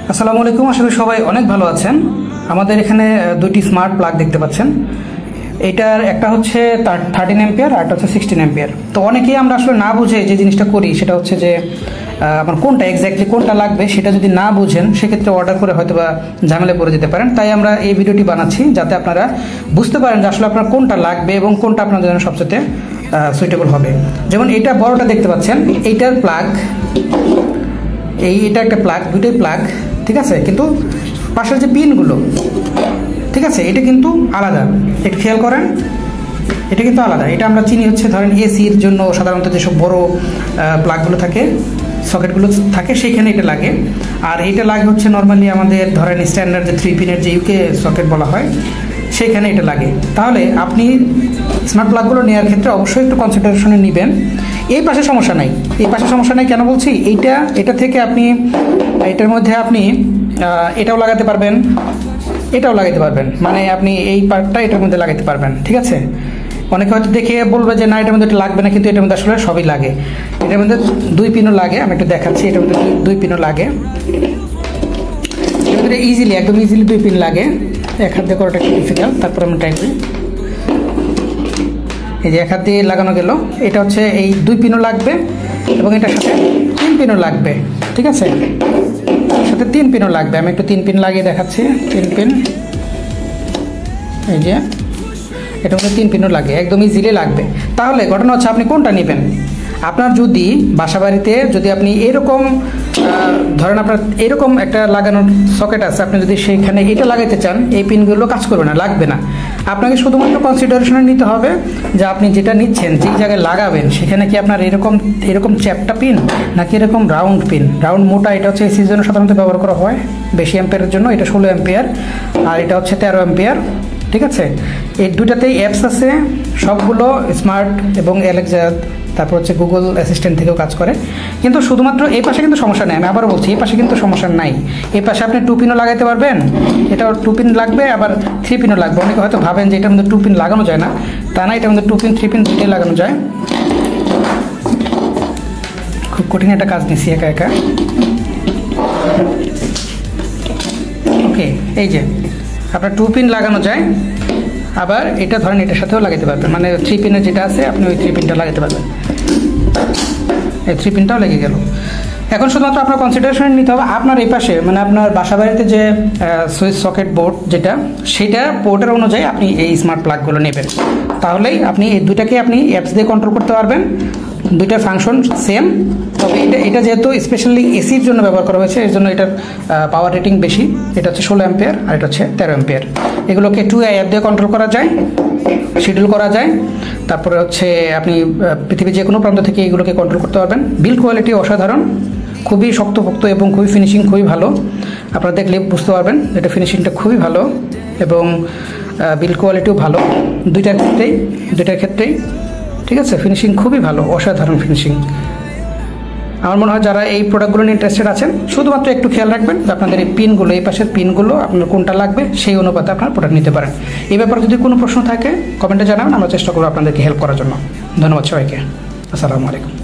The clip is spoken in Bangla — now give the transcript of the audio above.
আসসালামু আলাইকুম, আশা করি সবাই অনেক ভালো আছেন। আমাদের এখানে দুটি স্মার্ট প্লাগ দেখতে পাচ্ছেন। এটার একটা হচ্ছে 13 অ্যাম্পিয়ার আর একটা হচ্ছে 16 অ্যাম্পিয়ার। তো অনেকেই আমরা আসলে না বুঝে যে জিনিসটা করি সেটা হচ্ছে যে আমার কোনটা এক্স্যাক্টলি কোনটা লাগবে সেটা যদি না বুঝেন সেক্ষেত্রে অর্ডার করে হয়তো বা ঝামেলায় পড়ে যেতে পারেন। তাই আমরা এই ভিডিওটি বানাচ্ছি যাতে আপনারা বুঝতে পারেন যে আসলে আপনার কোনটা লাগবে এবং কোনটা আপনাদের জন্য সবচেয়ে সুইটেবল হবে। যেমন এটা বড়টা দেখতে পাচ্ছেন, এইটার প্লাগ, এটা একটা প্লাগ, দুটোই প্লাগ, ঠিক আছে, কিন্তু পাশের যে পিনগুলো, ঠিক আছে, এটা কিন্তু আলাদা। একটু খেয়াল করেন, এটা কিন্তু আলাদা। এটা আমরা চিনি হচ্ছে ধরেন এসির জন্য সাধারণত যেসব বড় প্লাগগুলো থাকে, সকেটগুলো থাকে, সেইখানে এটা লাগে। আর এটা লাগে হচ্ছে নর্মালি আমাদের ধরেন স্ট্যান্ডার্ড যে 3 পিনের যে ইউকে সকেট বলা হয় সেইখানে এটা লাগে। তাহলে আপনি স্মার্ট প্লাগগুলো নেওয়ার ক্ষেত্রে অবশ্যই একটু কনসিডারেশনে নেবেন। এই পাশে সমস্যা নাই, এই পাশে সমস্যা নাই কেন বলছি, এটা থেকে আপনি এটার মধ্যে আপনি এটাও লাগাতে পারবেন, এটাও লাগাতে পারবেন, মানে আপনি এই পার্টটা এটার মধ্যে লাগাতে পারবেন, ঠিক আছে। অনেকে হয়তো দেখে বলবে যে না এটার মধ্যে এটা লাগবে না, কিন্তু এটার মধ্যে আসলে সবই লাগে। এটার মধ্যে 2 পিনও লাগে, আমি একটু দেখাচ্ছি। এটার মধ্যে 2 পিনও লাগে, এটার মধ্যে ইজিলি, একদম ইজিলি 2 পিন লাগে। এক হাত দিয়ে করাটা একটু ডিফিকাল্ট, তারপর আমরা ট্রাই করি। এই যে এক হাত দিয়ে লাগানো গেল। এটা হচ্ছে এই 2 পিনও লাগবে এবং এটার সাথে 3 পিনও লাগবে, ঠিক আছে, সাথে 3 পিনও লাগবে। আমি একটু 3 পিন লাগিয়ে দেখাচ্ছি। 3 পিন, এই যে এটার মধ্যে 3 পিনও লাগে, একদম ইজিলি লাগবে। তাহলে ঘটনা হচ্ছে আপনি কোনটা নেবেন। আপনার যদি বাসাবাড়িতে যদি আপনি এরকম ধরেন আপনার এরকম একটা লাগানোর সকেট আছে, আপনি যদি সেইখানে এটা লাগাইতে চান, এই পিনগুলো কাজ করবে না, লাগবে না। আপনাকে শুধুমাত্র কনসিডারেশনে নিতে হবে যে আপনি যেটা নিচ্ছেন, যেই জায়গায় লাগাবেন সেখানে কি আপনার এরকম চ্যাপটা পিন নাকি এরকম রাউন্ড পিন। রাউন্ড মোটা এটা হচ্ছে এসির জন্য সাধারণত ব্যবহার করা হয় বেশি অ্যাম্পিয়ারের জন্য। এটা 16 অ্যাম্পিয়ার আর এটা হচ্ছে 13 অ্যাম্পিয়ার, ঠিক আছে। এই দুটাতেই অ্যাপস আছে, সবগুলো স্মার্ট এবং অ্যালেক্সা, তারপর হচ্ছে গুগল অ্যাসিস্ট্যান্ট থেকেও কাজ করে। কিন্তু শুধুমাত্র এই পাশে কিন্তু সমস্যা নেই, আমি আবারও বলছি, এই পাশে কিন্তু সমস্যা নাই। এই পাশে আপনি 2 পিনও লাগাইতে পারবেন, এটাও 2 পিন লাগবে, আবার 3 পিনও লাগবে। অনেকে হয়তো ভাবেন যে এটার মধ্যে 2 পিন লাগানো যায় না, তা না, এটার মধ্যে 2 পিন 3 পিন দুটোই লাগানো যায়। খুব কঠিন একটা কাজ নিচ্ছি একা একা। ওকে, এই যে আপনার 2 পিন লাগানো যায়, আবার এটা ধরেন এটার সাথেও লাগাতে পারবেন, মানে 3 পিনের যেটা আছে আপনি ওই 3 পিনটা লাগাতে পারবেন। এই 3 পিনটাও লেগে গেল। এখন শুধুমাত্র আপনার কনসিডারেশন নিতে হবে আপনার এই পাশে, মানে আপনার বাসাবাড়িতে যে সুইচ সকেট বোর্ড যেটা, সেটা পোর্টের অনুযায়ী আপনি এই স্মার্ট প্লাগগুলো নেবেন। তাহলেই আপনি এই দুটাকে আপনি অ্যাপস দিয়ে কন্ট্রোল করতে পারবেন। দুইটার ফাংশন সেম, তবে এটা যেহেতু স্পেশালি এসির জন্য ব্যবহার করা হয়েছে, এর জন্য এটার পাওয়ার রেটিং বেশি। এটা হচ্ছে 16 অ্যাম্পিয়ার আর এটা হচ্ছে 13 অ্যাম্পিয়ার। এগুলোকে 2 অ্যাপ দিয়ে কন্ট্রোল করা যায়, শিডিউল করা যায়। তারপরে হচ্ছে আপনি পৃথিবীর যে কোনো প্রান্ত থেকে এগুলোকে কন্ট্রোল করতে পারবেন। বিল্ড কোয়ালিটি অসাধারণ, খুবই শক্তপোক্ত এবং খুবই ফিনিশিং খুবই ভালো। আপনারা দেখলে বুঝতে পারবেন এটা ফিনিশিংটা খুবই ভালো এবং বিল্ড কোয়ালিটিও ভালো। দুইটার ক্ষেত্রেই ঠিক আছে, ফিনিশিং খুবই ভালো, অসাধারণ ফিনিশিং। আমার মনে হয় যারা এই প্রোডাক্টগুলো নিয়ে ইন্টারেস্টেড আছেন, শুধুমাত্র একটু খেয়াল রাখবেন যে আপনাদের এই পিনগুলো, এই পাশের পিনগুলো আপনার কোনটা লাগবে, সেই অনুপাতে আপনার প্রোডাক্ট নিতে পারেন। এই ব্যাপারে যদি কোনো প্রশ্ন থাকে কমেন্টে জানাবেন, আমরা চেষ্টা করবো আপনাদেরকে হেল্প করার জন্য। ধন্যবাদ সবাইকে, আসসালামু আলাইকুম।